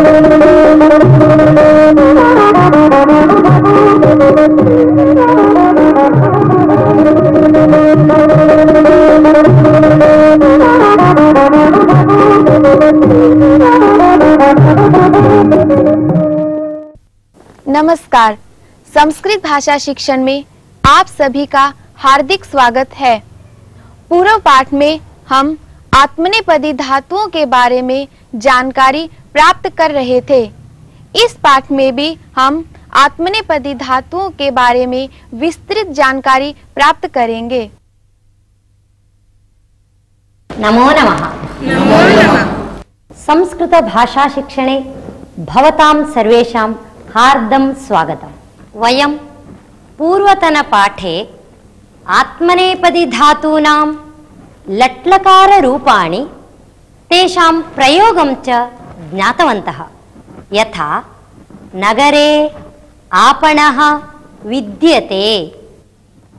नमस्कार। संस्कृत भाषा शिक्षण में आप सभी का हार्दिक स्वागत है। पूर्व पाठ में हम आत्मनेपदी धातुओं के बारे में जानकारी प्राप्त कर रहे थे। इस पाठ में भी हम आत्मनेपदी धातुओं के बारे में विस्तृत जानकारी प्राप्त करेंगे। नमो नमः। नमो नमः। संस्कृत भाषा शिक्षणे भवतां सर्वेषां हार्दं स्वागतम्। वयं पूर्वतनपाठे आत्मनेपदी धातूनां लट्लकाररूपाणि तेषां प्रयोगं च ज्ञातवन्तः। यथा नगरे आपणः विद्यते,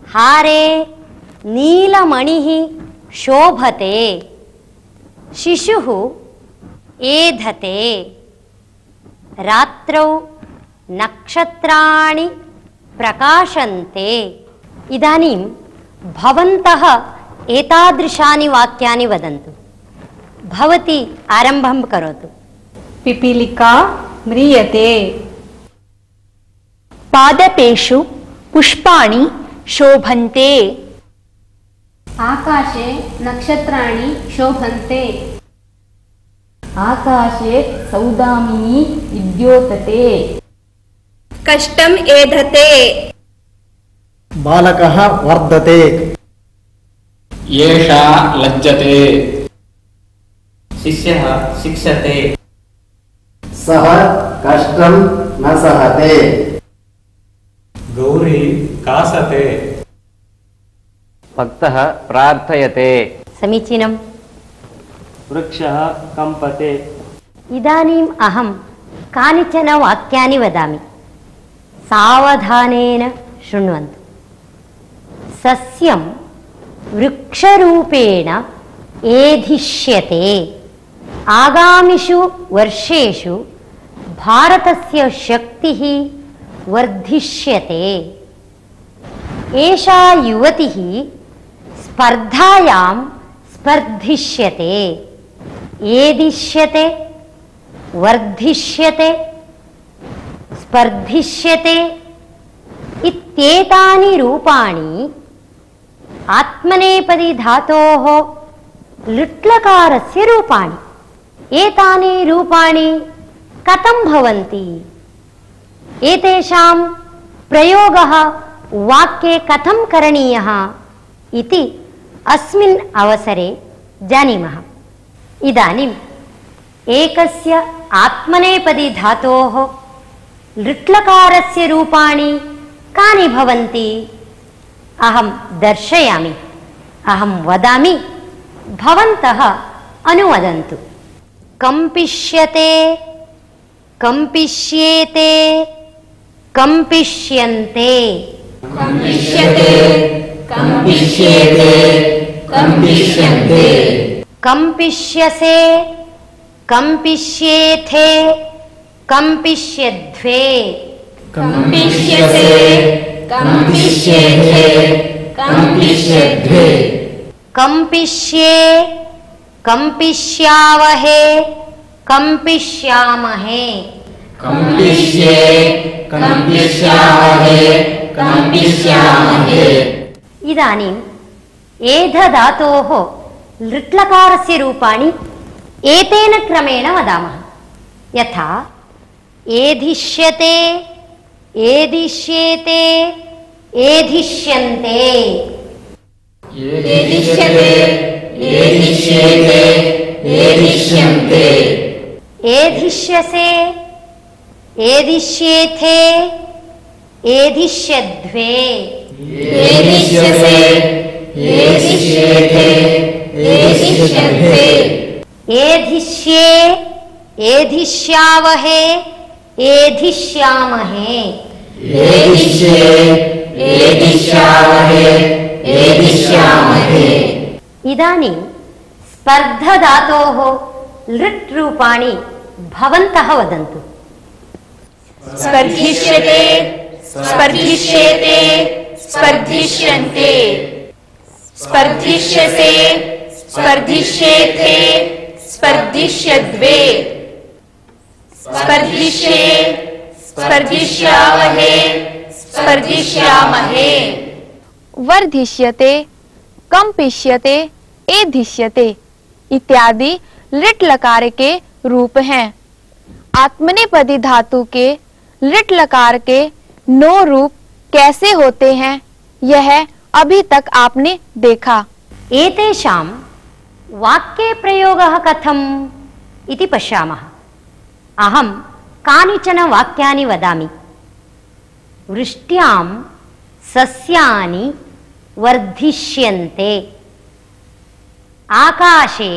हारे नीलमणिः शोभते, शिशुः एधते, रात्रौ नक्षत्राणि प्रकाशन्ते। इदानीं भवन्तः एतादृशानि वाक्यानि वदन्तु। भवती आरम्भं करोतु। पिपीलिका म्रियते। पादपेषु पुष्पाणि शोभन्ते। आकाशे नक्षत्राणि शोभन्ते। आकाशे सौदामिनी विद्योतते। कष्टम् एधते। बालकः वर्धते। एषा लज्जते। शिष्यः शिक्षते। सः कष्टं न सहते। गौरी कासते। भक्तः प्रार्थयते। समीचीनम्। वृक्षः कम्पते। इदानीम् अहं कानिचन वाक्यानि वदामि, सावधानेन शृण्वन्तु। सस्यं वृक्षरूपेण एधिष्यते। आगामिषु वर्षेषु भारतस्य शक्तिः वर्धिष्यते। एषा युवतिः स्पर्धायां स्पर्धिष्यते। एदिष्यते, वर्धिष्यते, स्पर्धिष्यते इत्येतानि रूपाणि आत्मनेपदी धातोः लृट्लकारस्य रूपाणि। एतानि रूपाणि कथं भवन्ति? एतेषां प्रयोगः वाक्ये कथं करणीयः इति अस्मिन् अवसरे जानीमः। इदानीम् एकस्य आत्मनेपदी धातोः लृट्लकारस्य रूपाणि कानि भवन्ति? अहं दर्शयामि, अहं वदामि, भवन्तः अनुवदन्तु। कम्पिष्यते, कम्पिष्येते, कम्पिष्यन्ते। कम्पिष्यते, कम्पिष्येते, कम्पिष्यन्ते। कम्पिष्यसे, कम्पिष्येथे, कम्पिष्यध्वे। कम्पिष्यसे, कम्पिष्येथे, कम्पिष्यध्वे। कम्पिष्ये, कम्पिष्यावहे, कम्पिष्यामहे। कम्पिष्ये, कम्पिष्यामहे, कम्पिष्यामहे। इदानीम् एधधातोः लृट्लकारस्य रूपाणि एतेन क्रमेण वदामः। यथा एधिष्यते, एधिष्येते, एधिष्यन्ते। एधिष्यते, एधिष्येते, एधिष्यन्ते। एधिष्यसे, एधिष्येथे, एधिष्यध्वे। एधिष्यसे, एधिष्येथे, एधिष्यध्वे। एधिष्ये, एधिष्यावहे, एधिष्यामहे। एधिष्ये, एधिष्यावहे, एधिष्यामहे। इदानीं स्पर्धधातोः लृट् रूपाणि भवन्तः वदन्तु। स्पर्धिष्यते, स्पर्धिष्येते, स्पर्धिष्यन्ते, स्पर्धिष्यसे, स्पर्धिष्येथे, स्पर्धिष्यद्वे, स्पर्धिष्ये, स्पर्धिष्यावहे, स्पर्धिष्यामहे। वर्धिष्यते, कंपिष्यते, एधिष्यते इत्यादि लिट लकार के रूप हैं। आत्मनेपदी धातु के लिट लकार के 9 रूप कैसे होते हैं यह अभी तक आपने देखा। एतेषां वाक्ये प्रयोगः कथम् इति पश्यामः। अहं कानिचन वाक्यानि वदामि। वृष्ट्यां सस्यानि वर्धिष्यन्ते, आकाशे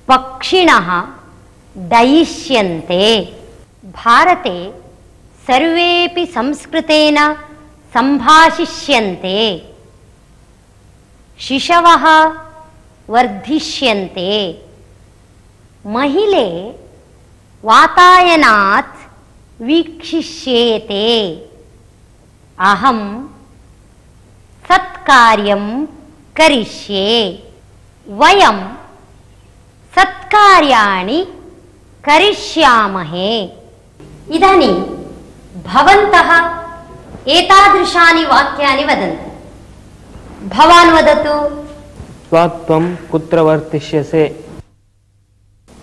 पक्षिणः डयिष्यन्ते। भारते सर्वेपि संस्कृतेन संभाषिष्यन्ते। शिशवः वर्धिष्यन्ते। महिले वातायनात् वीक्षिष्येते। अहं सत्कार्यं करिष्ये। वयं सत्कार्याणि करिष्यामहे। इदानीं भवन्तः एतादृशानि वाक्यानि वदन्तु। भवान् वदतु। त्वं कुत्र वर्तिष्यसे?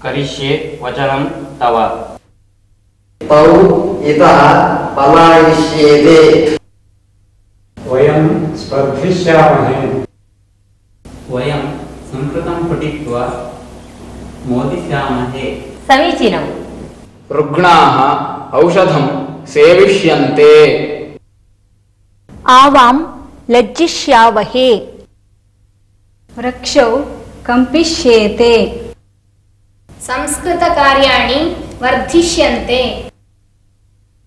करिष्ये वचनं तव। तौ इतः पलायिष्येते। वयं स्पर्धिष्यामहे। वयं संस्कृतं पठित्वा मोदिष्यामहे। समीचीनम्। रुग्णाः औषधं सेविष्यन्ते। आवां लज्जिष्यावहे। वृक्षौ कंपिष्येते। संस्कृतकार्याणि वर्धिष्यन्ते।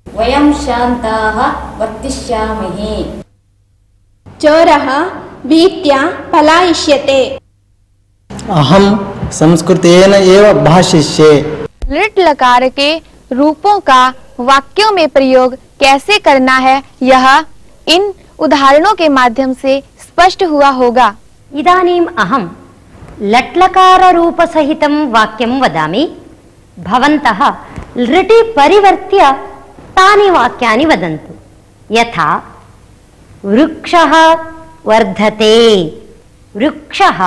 वयं शान्ताः वर्तिष्यामहे। चोरः भीत्या पलायिष्यते। अहं संस्कृतेन एव भाषिष्ये। लिट लकार के रूपों का वाक्यों में प्रयोग कैसे करना है यह इन उदाहरणों के माध्यम से स्पष्ट हुआ होगा। इदानीम् अहं लट्लकाररूपसहितं वाक्यं वदामि। भवन्तः लृटि परिवर्त्य तानि वाक्यानि वदन्तु। यथा वृक्षः वर्धते, वृक्षः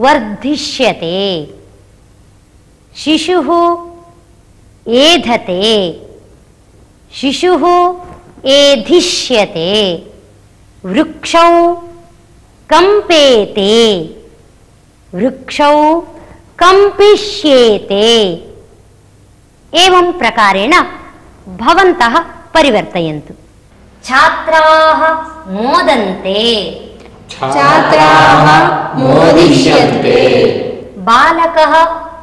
वर्धिष्यते। शिशुः एधते, शिशुः एधिष्यते। वृक्षौ कंपेते, वृक्षौ कंपिष्येते। एवं प्रकारेण भवन्तः परिवर्तयन्तु। छात्राः मोदन्ते, छात्राः मोदिष्यन्ते। बालकः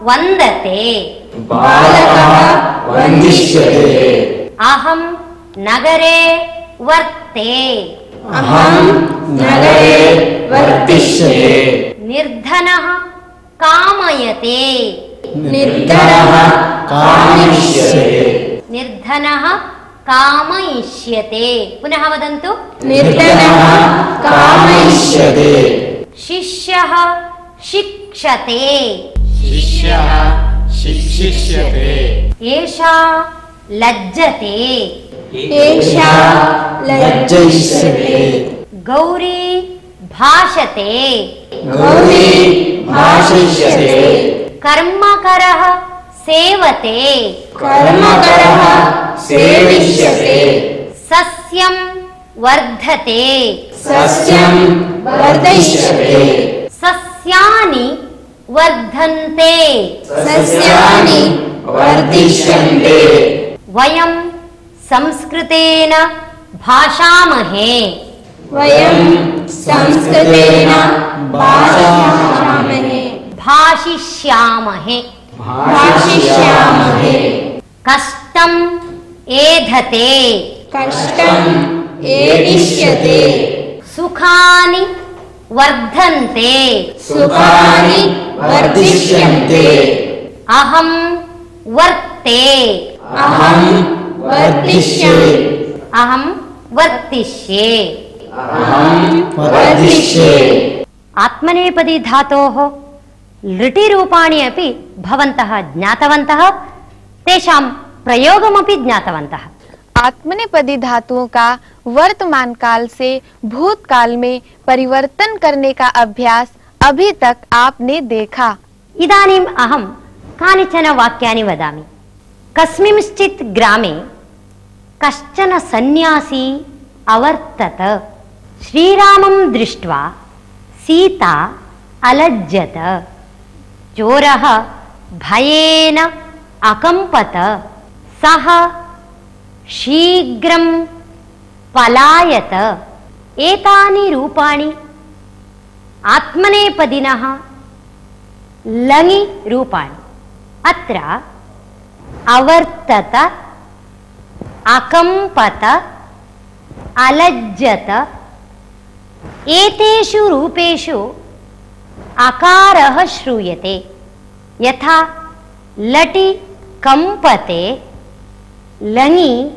वन्दते, बालकः वन्दिष्यते। अहं नगरे वर्ते, अहं नगरे वर्तिष्ये। निर्धनः कामयते, निर्धनः कामयिष्यते। निर्धनः कामयिष्यते। पुनः वदन्तु। निर्धनः कामयिष्यते। शिष्यः शिक्षते, शिष्यः शिक्षिष्यते। एषा लज्जते, एषा लज्जिष्यते। गौरी भाषते, गौरी भाषिष्यते। कर्मकरः सेवते, कर्मकरः सेविष्यते। सस्यं वर्धते, सस्यं वर्धिष्यते। सस्यानि वर्धन्ते, सस्यानि वर्धिष्यन्ते। वयं संस्कृतेन भाषामहे, वयं संस्कृतेन भाषामहे, भाषिष्यामहे। भाषिष्यामहे। कष्टम् एधते, कष्टम् एदिष्यते। सुखानि वर्धन्ते, सुखानि वर्धिष्यन्ते। अहं वर्ते अहं वर्तिष्ये अहं वर्तिष्ये अहं वर्तिष्ये आत्मनेपदी धातोः लृटिरूपाणि अपि भवन्तः ज्ञातवन्तः, तेषां प्रयोगमपि ज्ञातवन्तः। आत्मनेपदी धातुओं का वर्तमान काल से भूतकाल में परिवर्तन करने का अभ्यास अभी तक आपने देखा। इदानीम् अहं कानिचन वाक्यानि वदामि। कस्मिंश्चित् ग्रामे कश्चन सन्यासी अवर्तत। श्रीरामं दृष्ट्वा सीता अलज्जत। चोरः भयेन अकम्पत। सः शीघ्रं पलायत। एतानि रूपाणि आत्मनेपदिनः लङि रूपाणि। अत्र अवर्तत, अकम्पत, अलज्जत एतेषु रूपेषु अकारः श्रूयते। यथा लटि कंपते, लङि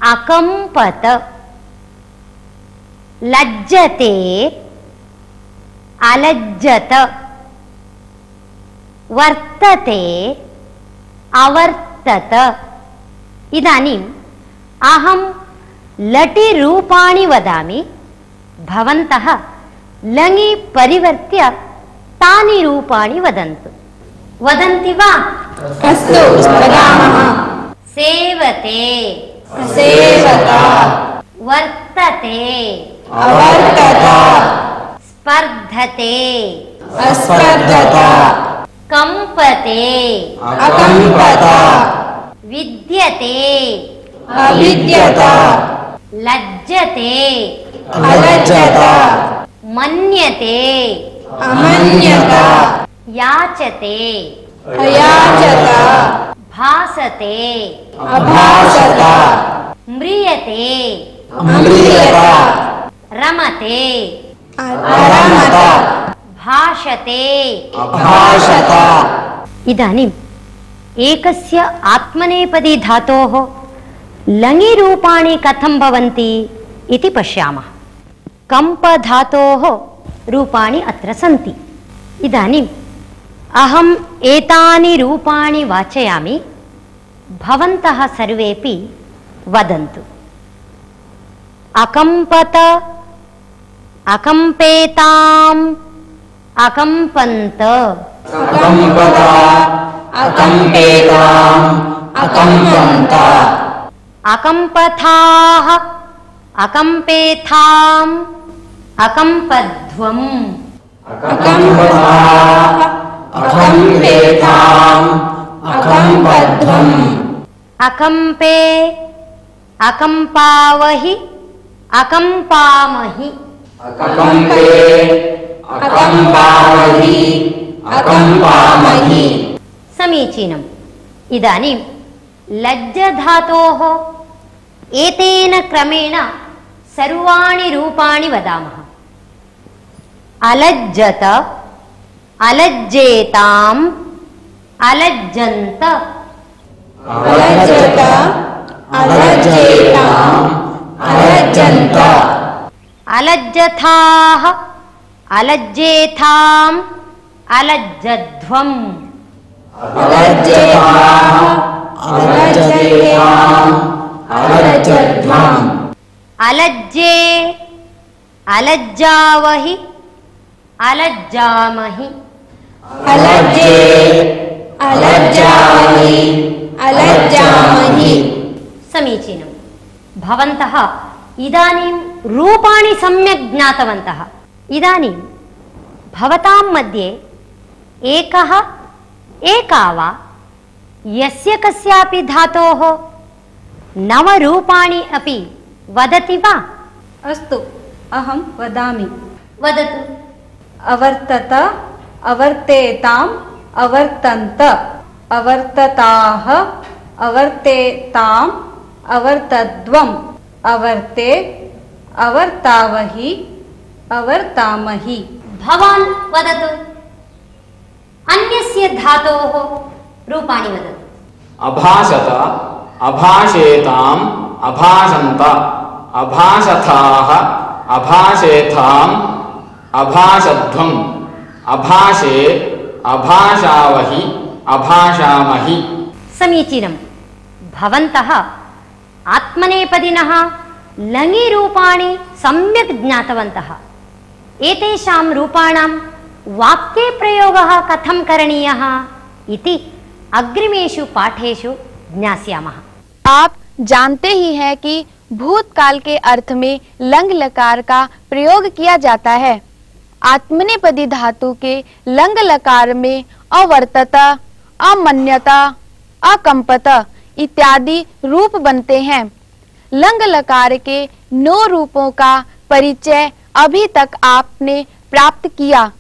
अकम्पत, लज्जते अलज्जत, वर्तते अवर्तत। इदानीम् अहं लटि रूपाणि वदामि, भवन्तः लङि परिवर्त्य तानि रूपाणि वदन्तु। वदन्ति वा? अस्तु, वदामः। सेवते, सेवता, वर्तते, अवर्तत, स्पर्धते, अस्पर्धत, कंपते, अकम्पत, विद्यते, अविद्यत, लज्जते, अलज्जत, मन्यते, अमन्यत, याचते, अयाचत, भासते, अभासत, म्रियते, अम्रियत, रमते, अरमत, भाषते, अभाषत। इदानीम् एकस्य आत्मनेपदी धातोः लङि रूपाणि कथं भवन्ति इति पश्यामः। कम्पधातोः रूपाणि अत्र सन्ति। इदानीम् अहम् एतानि रूपाणि वाचयामि, भवन्तः सर्वेपि वदन्तु। अकम्पत, अकम्पेताम्, अकम्पन्त, अकम्पत, अकम्पेताम्, अकम्पन्त, अकम्पथाः, अकम्पेथाम्, अकम्पध्वम्, अकम्पथाः, अकम्पेताम्, अकम्पध्वम्, अकम्पे, अकम्पावहि, अकम्पामहि, अकम्पे, अकम्पावहि, अकम्पामहि। समीचीनम्। इदानीं लज्जधातोः एतेन क्रमेण सर्वाणि रूपाणि वदामः। अलज्जत, अलज्जेताम्, अलज्जन्त, अलज्जत, अलज्जेताम्, अलज्जन्त, अलज्जथाः, अलज्जेथाम्, अलज्जध्वम्, अलज्जेताः, अलज्जेताम्, अलज्जध्वम्, अलज्जे, अलज्जावहि, अलज्जामहि, अलज्जे, अलज्जामहि, अलज्जामहि। समीचीनम्। भवन्तः इदानीं रूपाणि सम्यक् ज्ञातवन्तः। इदानीं भवतां मध्ये एकः, एका वा यस्य कस्यापि धातोः नवरूपाणि अपि वदति वा? अस्तु, अहं वदामि। वदतु। अवर्तत, अवर्तेताम्, अवर्तन्त, अवर्तताः, अवर्तेताम्, अवर्तद्वम्, अवर्ते, अवर्तावहि, अवर्तामहि। भवान् वदतु। अन्यस्य धातोः रूपाणि वदतु। अभाषत अभाषेताम् अभाषन्त अभाषथाः अभाषेथाम् अभाषध्वम् अभाषे अभाषावहि अभाषामहि। समीचीनं। भवन्तः आत्मनेपदिनः लङि रूपाणि सम्यक् ज्ञातवन्तः। एतेषां रूपाणां वाक्ये प्रयोगः कथं करणीयः इति अग्रिमेषु पाठेषु ज्ञास्यामः। आप जानते ही हैं कि भूतकाल के अर्थ में लंग लकार का प्रयोग किया जाता है। आत्मनेपदी धातु के लंग लकार में अवर्तत, अमन्यत, अकंपत इत्यादि रूप बनते हैं। लंग लकार के 9 रूपों का परिचय अभी तक आपने प्राप्त किया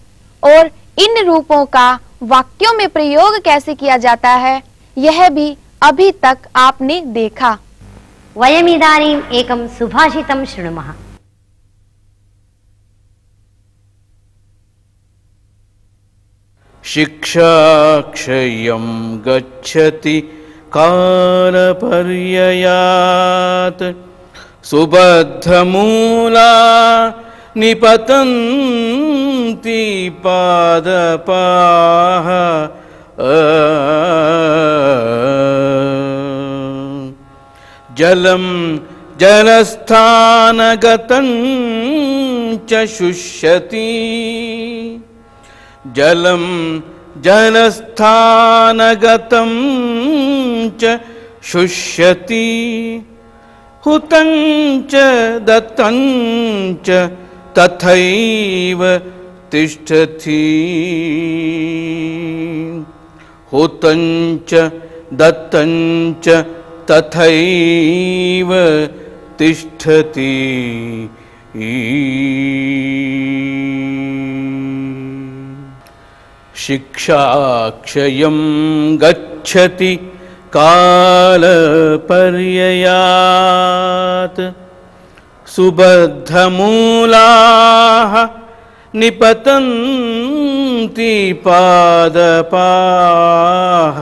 और इन रूपों का वाक्यों में प्रयोग कैसे किया जाता है यह भी अभी तक आपने देखा। वयमिदानीम् एकं सुभाषितं शृणुमः। शिक्षा क्षयं गच्छति कालपर्ययात् सुबद्धमूला निपतन्ति पादपाः जलं जलस्थानगतं च शुष्यति जलं जलस्थानगतं च शुष्यति हुतं च दत्तं च तथैव तिष्ठति हुतं च दत्तं च तथैव तिष्ठति। शिक्षा क्षयं गच्छति कालपर्ययात् सुबद्धमूलाः निपतन्ति पादपाः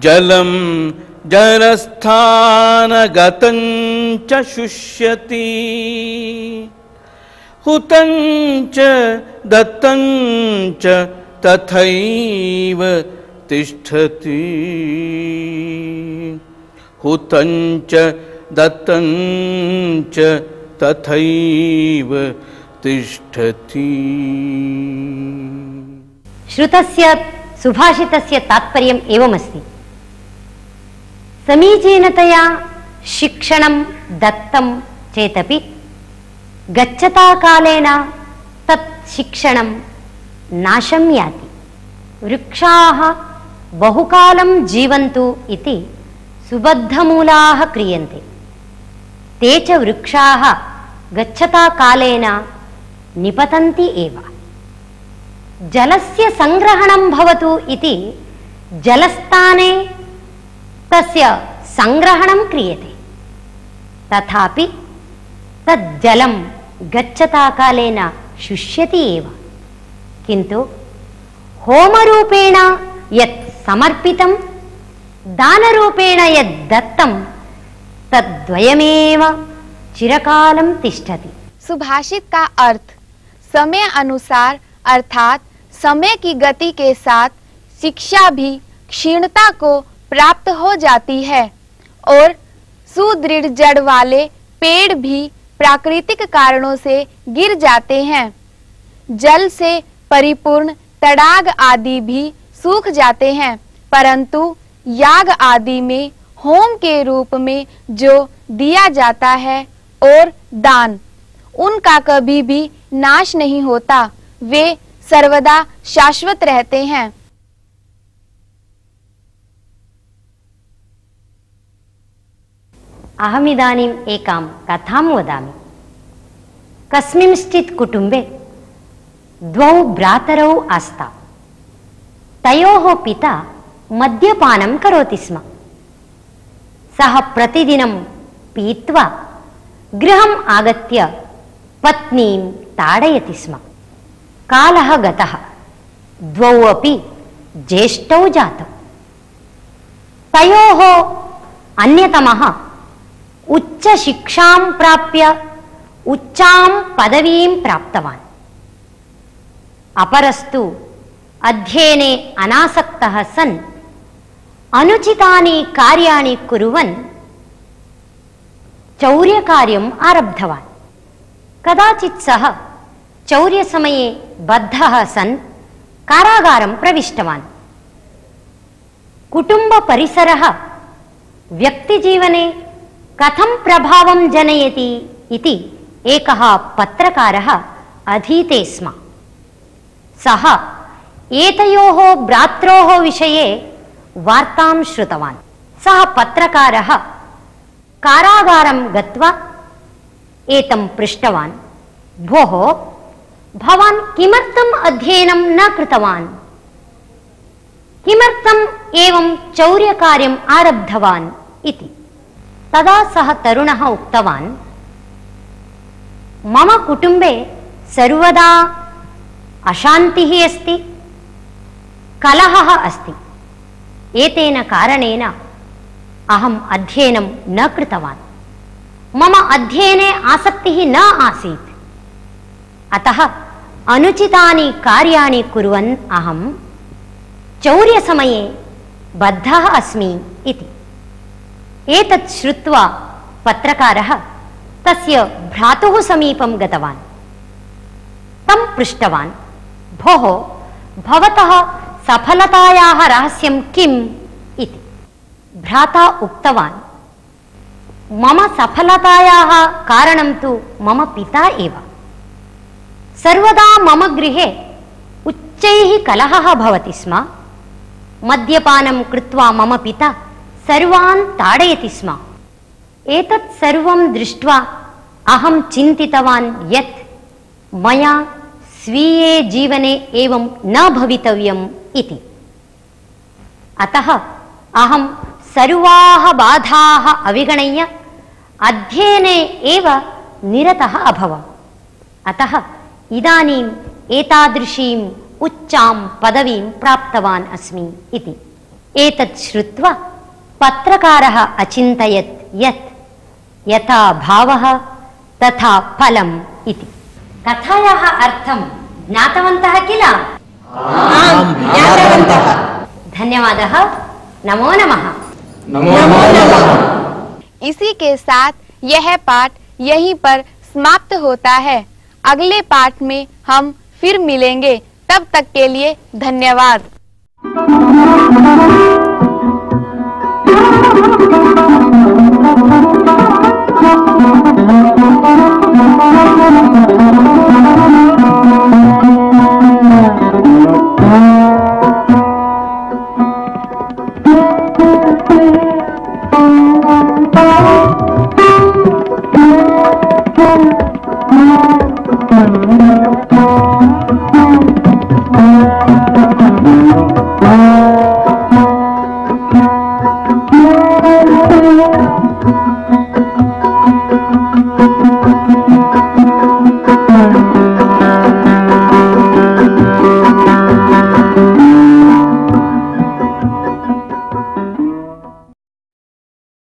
जलं जलस्थानगतं च शुष्यति हुतं च दत्तं च तथैव तिष्ठति हुतं च दत्तं च तथैव तिष्ठति। श्रुतस्य सुभाषितस्य तात्पर्यम् एवमस्ति। समीचीनतया शिक्षणं दत्तं चेतपि गच्छता कालेन तत् शिक्षणं नाशं याति। वृक्षाः बहुकालं जीवन्तु इति सुबद्धमूलाः क्रियन्ते। ते च वृक्षाः गच्छता कालेन निपतन्ति एव। जलस्य संग्रहणं भवतु इति जलस्थाने तस्य संग्रहणं क्रियते, तथापि तज्जलं गच्छता कालेन शुष्यति एव। किन्तु होमरूपेण यत् समर्पितं दानरूपेण यत् दत्तं तद्वयमेव चिरकालं तिष्ठति। सुभाषित का अर्थ समय अनुसार अर्थात समय की गति के साथ शिक्षा भी क्षीणता को प्राप्त हो जाती है और सुदृढ़ जड़ वाले पेड़ भी प्राकृतिक कारणों से गिर जाते हैं। जल से परिपूर्ण तड़ाग आदि भी सूख जाते हैं, परंतु याग आदि में होम के रूप में जो दिया जाता है और दान उनका कभी भी नाश नहीं होता, वे सर्वदा शाश्वत रहते हैं। अहमिदानीम् एकां कथां वदामि। कस्मिंश्चित् कुटुम्बे द्वौ भ्रातरौ आस्ता। तयोः पिता मद्यपानं करोति स्म। सः प्रतिदिनं पीत्वा गृहम् आगत्य पत्नीं ताडयति स्म। कालः गतः, द्वौ अपि ज्येष्ठौ जातौ। तयोः अन्यतमः उच्चशिक्षां प्राप्य उच्चां पदवीं प्राप्तवान्। अपरस्तु अध्ययने अनासक्तः सन् अनुचितानि कार्याणि कुर्वन् चौर्यकार्यम् आरब्धवान्। कदाचित् सः चौर्यसमये बद्धः सन् कारागारं प्रविष्टवान्। कुटुम्बपरिसरः व्यक्तिजीवने कथं प्रभावं जनयति इति एकः पत्रकारः अधीते स्म। सः एतयोः भ्रात्रोः विषये वार्तां श्रुतवान्। सः पत्रकारः कारागारं गत्वा एतं पृष्टवान्, भोः, भवान् किमर्थम् अध्ययनं न कृतवान्? किमर्थम् एवं चौर्यकार्यम् आरब्धवान् इति। तदा सः तरुणः उक्तवान्, मम कुटुम्बे सर्वदा अशान्तिः अस्ति, कलहः अस्ति। एतेन कारणेन अहम् अध्ययनं न कृतवान्। मम अध्ययने आसक्तिः न आसीत्। अतः अनुचितानि कार्याणि कुर्वन् अहं चौर्यसमये बद्धः अस्मि इति। एतत् श्रुत्वा पत्रकारः तस्य भ्रातुः समीपं गतवान्। तं पृष्टवान्, भोः, भवतः सफलतायाः रहस्यं किम् इति। भ्राता उक्तवान्, मम सफलतायाः कारणं तु मम पिता एव। सर्वदा मम गृहे उच्चैः कलहः भवति स्म। मद्यपानं कृत्वा मम पिता सर्वान् ताडयति स्म। एतत् सर्वं दृष्ट्वा अहं चिन्तितवान् यत् मया स्वीये जीवने एवं न भवितव्यम् इति। अतः अहं सर्वाः बाधाः अविगणय्य अध्ययने एव निरतः अभवम्। अतः इदानीम् एतादृशीम् उच्चां पदवीं प्राप्तवान् अस्मि इति। एतत् श्रुत्वा पत्रकारः अचिन्तयत् यत् यथा भावः तथा फलम् इति। कथायाः अर्थं ज्ञातवन्तः किल? आम्, ज्ञातवन्तः। धन्यवादः। नमो नमः। नमो नमः। इसी के साथ यह पाठ यहीं पर समाप्त होता है। अगले पाठ में हम फिर मिलेंगे। तब तक के लिए धन्यवाद।